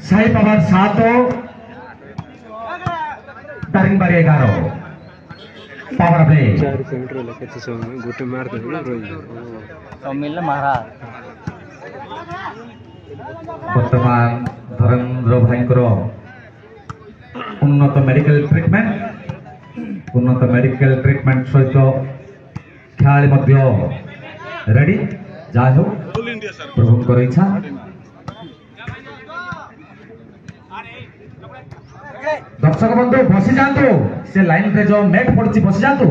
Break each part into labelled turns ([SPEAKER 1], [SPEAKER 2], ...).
[SPEAKER 1] Sai power 7 Daringbadi 11 power play
[SPEAKER 2] गोटे मार
[SPEAKER 1] बर्तमान धरेन्द्र भाई उन्नत मेडिकल ट्रिटमेंट सहित खेलाड़ी रेडी जा हो प्रभु इच्छा दर्शक बंधु बसी जातु से लाइन रे जो मैट पड़ी बसी जातु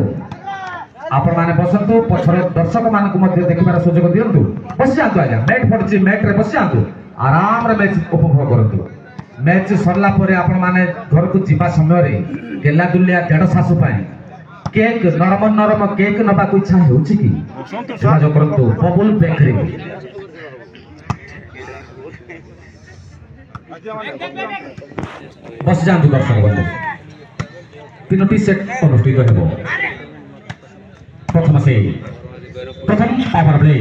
[SPEAKER 1] आपण माने बसंतु पछर दर्शक मानक मध्य देखिबार सुযোগ दियंतु बसी जातु आज्ञा मैट पड़ी मैट रे बसी जातु आराम रे मैच उपभोग करंतु मैच सरला परे आपण माने घर को जीवा समय रे केला दुलिया देड़ सासु पाई केक नरम नरम केक नबा को इच्छा होउछि की सहयोग करंतु बबुल बेकरी बस जातु दर्शक बंधु 3टी सेट अनुष्ठित हेबो प्रथम पावर प्ले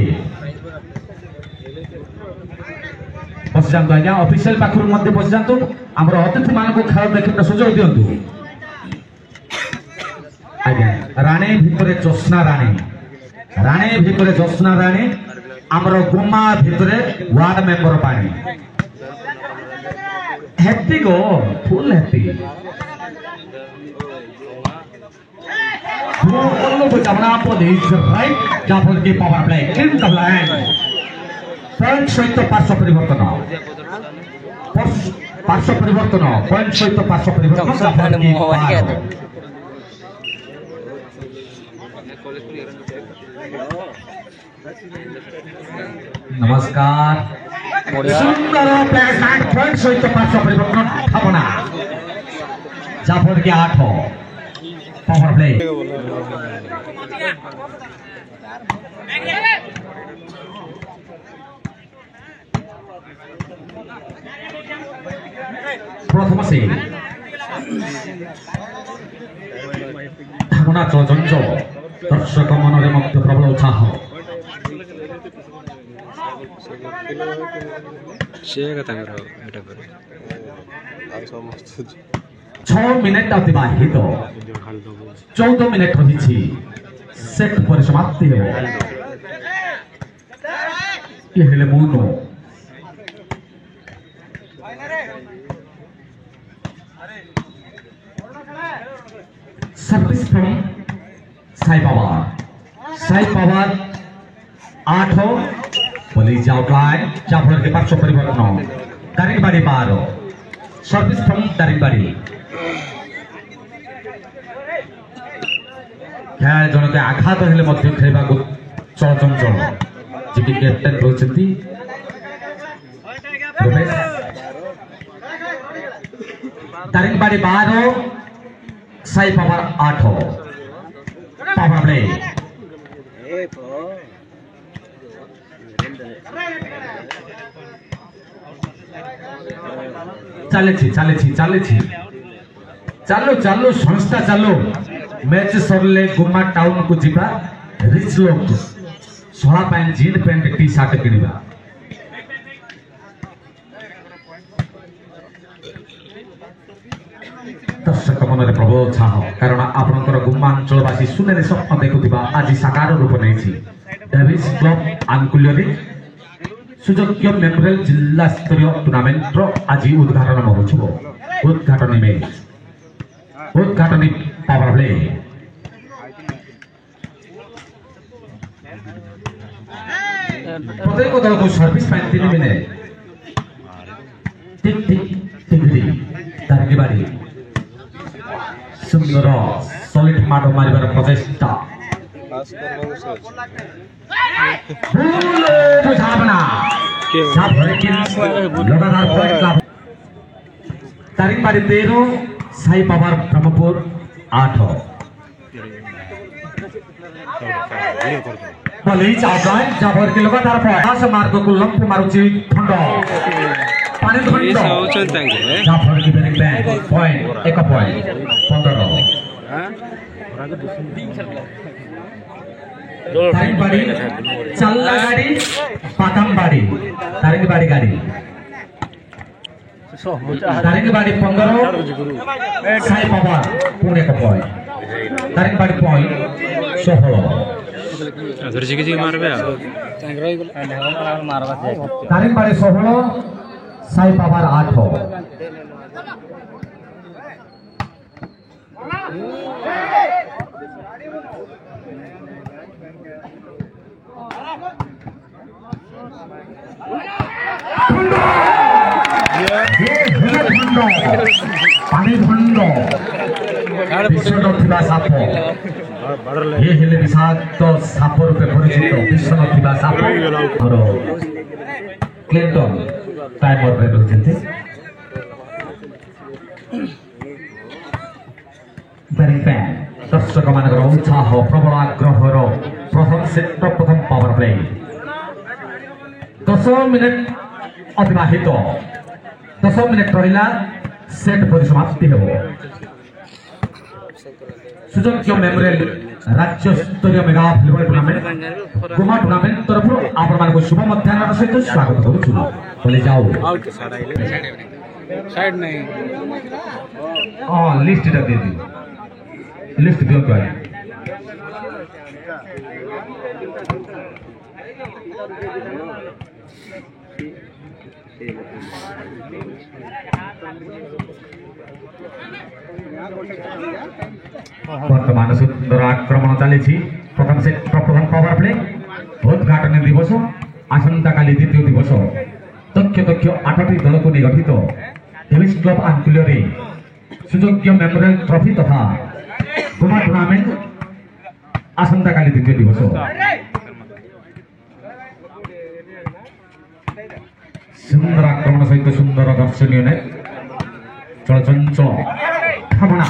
[SPEAKER 1] बस जातु आज्ञा ऑफिशियल पाखरु मध्ये बस जातु हमर अतिथि मान को खेल देखिबा सुযোগ दियंतु आज्ञा राणे भितरे जोस्ना राणे हमर गुम्मा भितरे वार्ड मेंबर पानी happy go full happy all of Tamnapod is right double की power play in the line point सहित पार्श्व परिवर्तन point सहित पार्श्व परिवर्तन नमस्कार सुंदर प्लेसमेंट पॉइंट सहित पार्श्व परिवर्तन भावना जाफर के 8 पावर प्ले प्रथम से भावना चंचल दर्शक मन में मध्य प्रबल उत्साह 6 मिनट अतिबाहित 14 मिनट रही सेट परिसमाप्ति हेले मोनो सर्विस फ्रॉम साई पावर 8 पुलिस आउटलाइन जाफर के पार्श्व परिवर्तन दारिंगबाड़ी 12 सर्विस फ्रॉम दारिंगबाड़ी खेल जन के आघात हेले मध्य खेलबा को चंचल जे कि कैप्टन रहछथि Daringbadi 12 Sai power 8 power play चालू संस्था चालू मैच सरले गुम्मा टाउन को जीवा रिच लोग सोला pant jean pant T shirt किनिबा दर्शक मन में प्रबल उत्साह कारण आपनकर गुम्मा अंचलवासी सुनेरे स्वप्न देखुथिबा आज साकार रूप नेछि डेविस क्लब आंकुल्यरी सुजोग्य मेमोरियल जिला स्तरीय टूर्नामेंट आज उद्घाटन होछो उद्घाटनी पावर प्ले प्रत्येक दल को सर्विस 3 मिनट टिक दारिंगबाड़ी सुंदर सॉलिड मार मारिबार प्रचेष्टा Daringbadi 13 Sai power Brahmapur 8 police outline Jafar के लगातार प्रयास मार्ग को लंप मारुची खंड पानी खंड जाफर की batting back point 1 point 15 Daringbadi चल्ला गाड़ी पातमबाड़ी दारिंगबाड़ी गाड़ी दारिंगबाड़ी 15 साई पावर पुणे का point Daringbadi point 16 Daringbadi 16 Sai power 8 पानी खंड विश्व साप ये हेले विषाक्त साप रूपे परिचित विश्व साप और क्लिंटन टाइमर पे रही दर्शक मान उत्साह प्रबल आग्रहर प्रथम सेट प्रथम पावर प्ले 10 मिनिट अतिबाहित 10 मिनिट रहा सेट परिसमाप्ति हो सुजोग्य मेमोरियल राज्य स्तरीय मेगा फुटबॉल टूर्नामेंट गुमा टूर्नामेंट तरफ आपण मानको शुभ मध्याह्न सहित स्वागत करूछु बोले जाओ
[SPEAKER 2] साइड नहीं
[SPEAKER 1] हां लिस्ट दे दी लिस्ट दियो तो वर्तमान सुंदर आक्रमण चली प्रथम सेट प्रथम पावर प्ले उद्घाटन दिवस आसंता काली द्वितीय दिवस दक्ष दक्ष 8टी दल को गठित डेविस क्लब आंकुल्य सुजोग्य मेमोरियल ट्रॉफी तथा गुमा टूर्नामेंट आसंता काली द्वितीय दिवस सुंदर आक्रमण सहित सुंदर दर्शनीय चलचंचल भावना